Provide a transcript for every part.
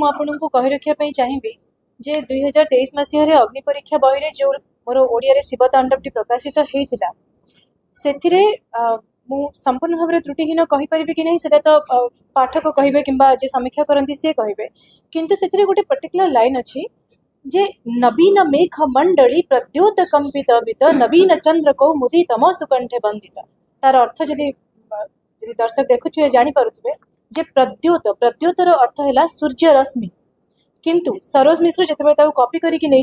मुझे कही रखा चाहिए जे 2023 मसीह अग्नि परीक्षा बही जो मोर ओडिया शिव तांडवटी प्रकाशित होता से संपूर्ण भाव त्रुटिहीन कहीपर कि नहीं से तो पाठक कहे कि समीक्षा करती सी कहे किंतु से गोटे पर्टिकुलर लाइन अच्छी जे नवीन मेघ मंडली प्रद्योत कंपित वित नवीन चंद्र कौमुदी तम सुकंठे बंदित तार अर्थ जदि दर्शक देखुए जानीपे जे प्रद्योत प्रद्योतर अर्थ है सूर्य रश्मि किंतु सरोज मिश्र जिते कॉपी करके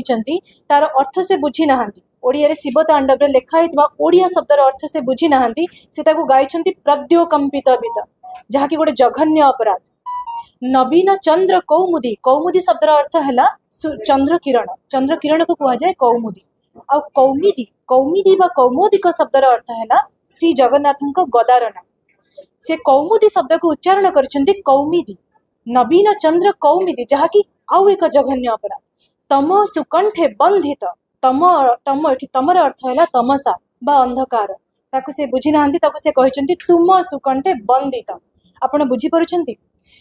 तार अर्थ से बुझी ना ओडिया शिव तांडव लिखाई ओडिया शब्दर अर्थ से बुझी ना से गाई प्रद्योकंपित वित जहाँकि गोटे जघन्य अपराध नवीन चंद्र कौमुदी कौमुदी शब्दर अर्थ है चंद्र किरण को कह जाए कौमुदी आ कौमिदी कौमिदी व कौमुदिक शब्दर अर्थ है श्री जगन्नाथ गदारना से कौमुदी शब्द को उच्चारण कर कौमिदी नवीन चंद्र कौमिदी जहाँकि आउ एक जघन्य अपराध तम सुकंठे बंधित तम तम तमर अर्थ है तमसा बा अंधकार ताकु से बुझी ना से कहते तुम सुकंठे बंधित आपण बुझीपार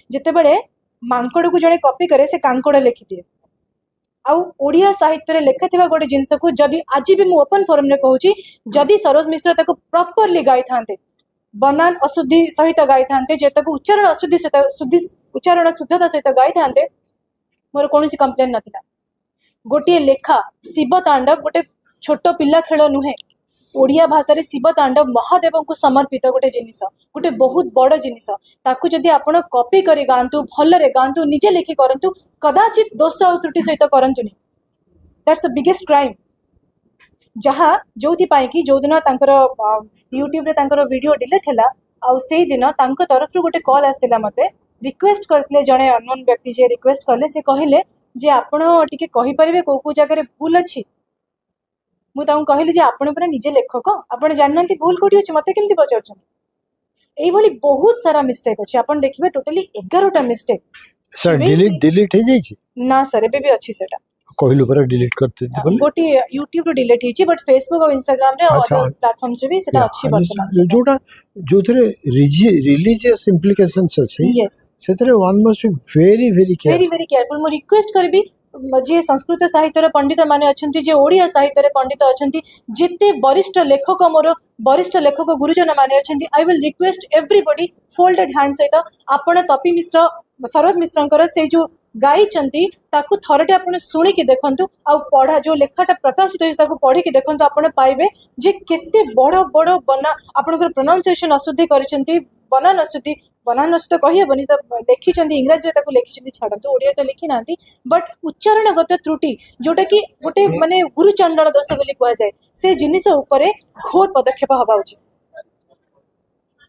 जिते बड़े मांकड़ को जड़े कॉपी करे से कांकड़ लिखि दिए आउ ओडिया साहित्य लेखा गोटे जिनस को जदि आज भी मुझे ओपन फोरम कहूँ जदि सरोज मिश्र ताको प्रॉपरली गाई था बनान अशुद्धि सहित गाई था उच्चारण अशुद्धि शुद्धि उच्चारण शुद्धता सहित गाई था मोर कौन कंप्लेन नाथिला गोटे लेखा शिव तांडव गोटे छोट पिला खेल नुहे ओडिया भाषा रे शिव तांडव महादेव को समर्पित गोटे जिनिस गोटे बहुत बड़ जिनिस ताकू जदि आपण कॉपी करी गांतु भलरे गांतु निजे लिखि करंतु कदाचित दोष और त्रुटि सहित करंतुनी दैट्स द बिगेस्ट क्राइम जहाँ जोथि पाई कि जो दिन तांकर यूट्यूब रे तांकर वीडियो डिलीट हैला आ से दिन तांकर तरफ रो गोटे कॉल आस्तिला मते रिक्वेस्ट करथिले जणे अननोन व्यक्ति जे रिक्वेस्ट करले से कहले जे आपण टिके कहि परिबे को जगह रे भूल अछि मुझे कहली जे आपण पूरा निजे लेखक आपण जानना भूल कौटी अच्छे मत केमती पचार ये बहुत सारा मिस्टेक अच्छे आप देखिए टोटली 11टा मिस्टेक सर डिलीट हो जाई ना सर एबे भी अच्छी सेटा कहलु पर डिलीट करते बोल गोटी YouTube रो डिलीट हिची बट Facebook और Instagram रे अदर प्लेटफॉर्म्स रे भी सेटा अच्छी वर्तमान जोटा जोथरे रिलीजियस इंप्लिकेशंस अछि यस सेतरे one must be very careful मो रिक्वेस्ट करबी जे संस्कृत साहित्य पंडित माने अच्छी जे ओडिया साहित्य पंडित अच्छी जिते वरिष्ठ लेखक मोर वरिष्ठ लेखक गुरुजन माने अच्छी I will request everybody folded hand सहित आपण तपी मिश्र सरोज मिश्र से जो गाई ताकू थरटे आपण शुणिकी देखंतु आ पढ़ा जो लेखाटा प्रकाशित होता पढ़ी की देखंतु आपण पाइबे जे केते बड़ बड़ बना आपनकर प्रोनाउंसिएशन अशुद्धि करिसेंती बनान अशुद्ध कही हेनी लिखी इंग्राजी लिखी छाड़ू ओडिया तो लिखी ना बट उच्चारणगत त्रुटि जोटा कि गोटे माने गुरुचंडन दोष बोली कह जाए से जिनिस उपरे घोर पदक्षेप हवा उचित।